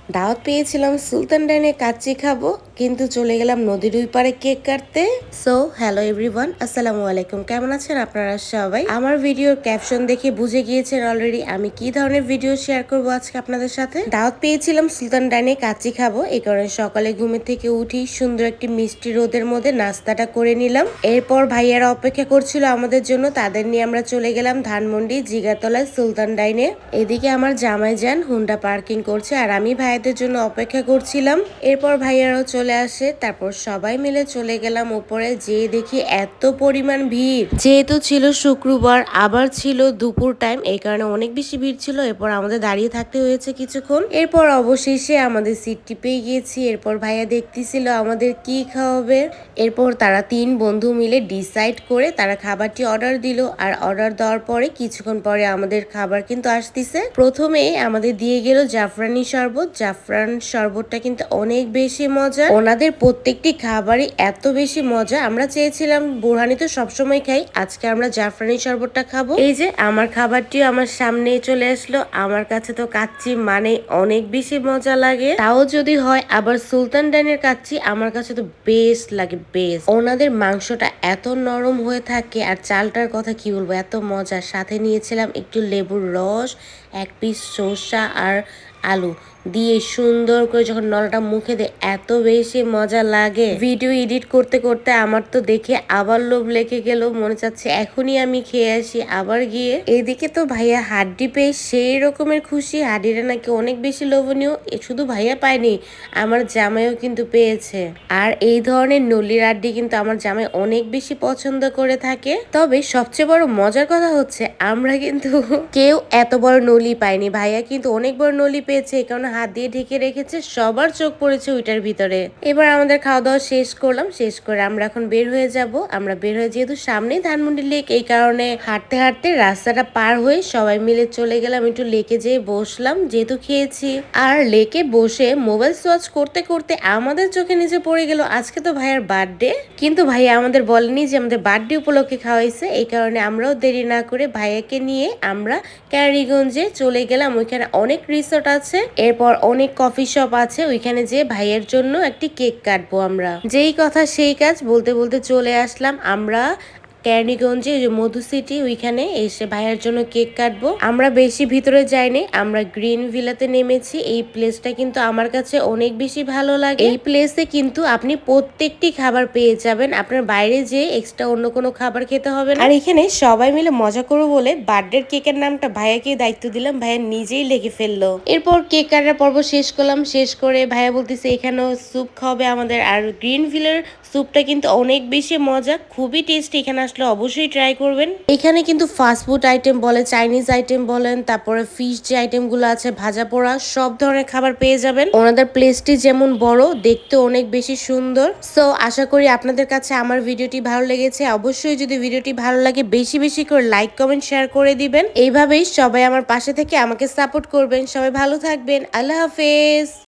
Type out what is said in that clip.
দাওয়াত পেয়েছিলাম সুলতান ডাইনে কাচ্চি খাবো, কিন্তু চলে গেলাম নদীর ওই পারে কেক কাটতে। সো হ্যালো এভরিওয়ান, আসসালামু আলাইকুম। কেমন আছেন আপনারা সবাই? আমার ভিডিওর ক্যাপশন দেখে বুঝে গিয়েছেন অলরেডি আমি কি ধরনের ভিডিও শেয়ার করব আজকে আপনাদের সাথে। দাওয়াত পেয়েছিলাম সুলতান ডাইনে কাচ্চি খাবো, এই কারণে সকালে ঘুমের থেকে উঠি সুন্দর একটি মিষ্টি রোদের মধ্যে নাস্তাটা করে নিলাম। এরপর ভাইয়ারা অপেক্ষা করছিল আমাদের জন্য, তাদের নিয়ে আমরা চলে গেলাম ধানমন্ডি জিগাতলায় সুলতান ডাইনে। এদিকে আমার জামাই যান হুন্ডা পার্কিং করছে আর আমি ভাইয়াদের জন্য অপেক্ষা করছিলাম। এরপর ভাইয়ারাও চলে আসে, তারপর সবাই মিলে চলে গেলাম উপরে। যেয়ে দেখি এত পরিমাণ ভিড়, যেহেতু ছিল শুক্রবার আবার ছিল দুপুর টাইম, এই কারণে অনেক বেশি ভিড় ছিল। এরপর আমাদের দাঁড়িয়ে থাকতে হয়েছে কিছুক্ষণ। এরপর অবশেষে আমাদের সিটটি পেয়ে গিয়েছি। এরপর ভাইয়া দেখতেছিল আমাদের কি খাওয়াবে। এরপর তারা 3 বন্ধু মিলে ডিসাইড করে তারা খাবারটি অর্ডার দিল। আর অর্ডার দেওয়ার পরে কিছুক্ষণ পরে আমাদের খাবার কিন্তু আসতেছে। প্রথমে আমাদের দিয়ে গেল জাফরানি শরবত। জাফরান শরবতটা কিন্তু অনেক বেশি মজা, ওনাদের প্রত্যেকটি খাবারই এত বেশি মজা। আমরা চেয়েছিলাম বোরহানি তো সবসময় খাই, আজকে আমরা জাফরানি শরবতটা খাবো। এই যে আমার খাবারটিও আমার সামনে চলে আসলো। আমার কাছে তো কাচ্চি মানে অনেক বেশি মজা লাগে, তাও যদি হয় আবার সুলতান ডাইনের কাচ্চি আমার কাছে তো বেস্ট লাগে, বেস্ট। ওনাদের মাংসটা এত নরম হয়ে থাকে আর চালটার কথা কি বলবো, এত মজা। সাথে নিয়েছিলাম একটু লেবুর রস, 1 পিস শসা আর আলু দিয়ে সুন্দর করে যখন নলটা মুখে দেয় এত বেশি মজা লাগে। ভিডিও এডিট করতে করতে আমার তো দেখে আবার লোভ লেগে গেল, মনে চাচ্ছে এখনই আমি খেয়ে আসি আবার গিয়ে। এদিকে তো ভাইয়া হাড্ডি পেয়ে সেই রকমের খুশি, হাড্ডিটা নাকি অনেক বেশি লোভনীয়। শুধু ভাইয়া পায়নি, আমার জামাইও কিন্তু পেয়েছে। আর এই ধরনের নলির হাড্ডি কিন্তু আমার জামাই অনেক বেশি পছন্দ করে থাকে। তবে সবচেয়ে বড় মজার কথা হচ্ছে আমরা কিন্তু কেউ এত বড় নলি পাইনি, ভাইয়া কিন্তু অনেক বড় নলি পেয়েছে, এই কারণে হাত দিয়ে ঢেকে রেখেছে। সবার চোখ পড়েছে ওইটার ভিতরে। এবার আমাদের খাওয়া দাওয়া শেষ করলাম, শেষ করে আমরা এখন বের হয়ে যাব। আমরা বের হয়ে যেহেতু সামনেই ধানমন্ডি লেক, এই কারণে হাঁটতে হাঁটতে রাস্তাটা পার হয়ে সবাই মিলে চলে গেলাম একটু লেকে যেয়ে বসলাম, যেহেতু খেয়েছি। আর লেকে বসে মোবাইল সোয়াচ করতে করতে আমাদের চোখে নিচে পড়ে গেল আজকে তো ভাইয়ার বার্থডে। কিন্তু ভাইয়া আমাদের বলেনি যে আমাদের বার্থডে উপলক্ষে খাওয়াইছে, এই কারণে আমরাও দেরি না করে ভাইয়াকে নিয়ে আমরা ক্যারিগঞ্জে চলে গেলাম। ওইখানে অনেক রিসোর্ট আছে, এরপর অনেক কফি শপ আছে, ওইখানে যে ভাইয়ের জন্য একটি কেক কাটবো আমরা। যেই কথা সেই কাজ, বলতে বলতে চলে আসলাম আমরা ক্যারিগঞ্জে, মধু সিটি, ওইখানে এসে ভাইয়ের জন্য কেক কাটবো। আমরা বেশি ভিতরে যাইনি, আমরা গ্রিন ভিলাতে নেমেছি। এই প্লেসটা কিন্তু আমার কাছে অনেক বেশি ভালো লাগে। এই প্লেসে কিন্তু আপনি প্রত্যেকটি খাবার পেয়ে যাবেন, আপনার বাইরে যে এক্সট্রা অন্য কোনো খাবার খেতে হবে না। আর এখানে সবাই মিলে মজা করবো বলে বার্থডের কেকের নামটা ভাইয়াকে দায়িত্ব দিলাম, ভাইয়া নিজেই লিখে ফেললো। এরপর কেক কাটার পর্ব শেষ করলাম, শেষ করে ভাইয়া বলতেছে এখানেও স্যুপ খাওয়াবে আমাদের। আর গ্রিন ভিলের স্যুপটা কিন্তু অনেক বেশি মজা, খুবই টেস্টি। এখানে আসলে অবশ্যই ট্রাই করবেন। এখানে কিন্তু ফাস্টফুড আইটেম বলে, চাইনিজ আইটেম বলেন, তারপরে ফিশ যে আইটেম গুলো আছে, ভাজা পোড়া, সব ধরনের খাবার পেয়ে যাবেন। ওনাদের প্লেসটি যেমন বড়, দেখতে অনেক বেশি সুন্দর। সো আশা করি আপনাদের কাছে আমার ভিডিওটি ভালো লেগেছে। অবশ্যই যদি ভিডিওটি ভালো লাগে বেশি বেশি করে লাইক কমেন্ট শেয়ার করে দিবেন। এইভাবেই সবাই আমার পাশে থেকে আমাকে সাপোর্ট করবেন। সবাই ভালো থাকবেন, আল্লাহ হাফেজ।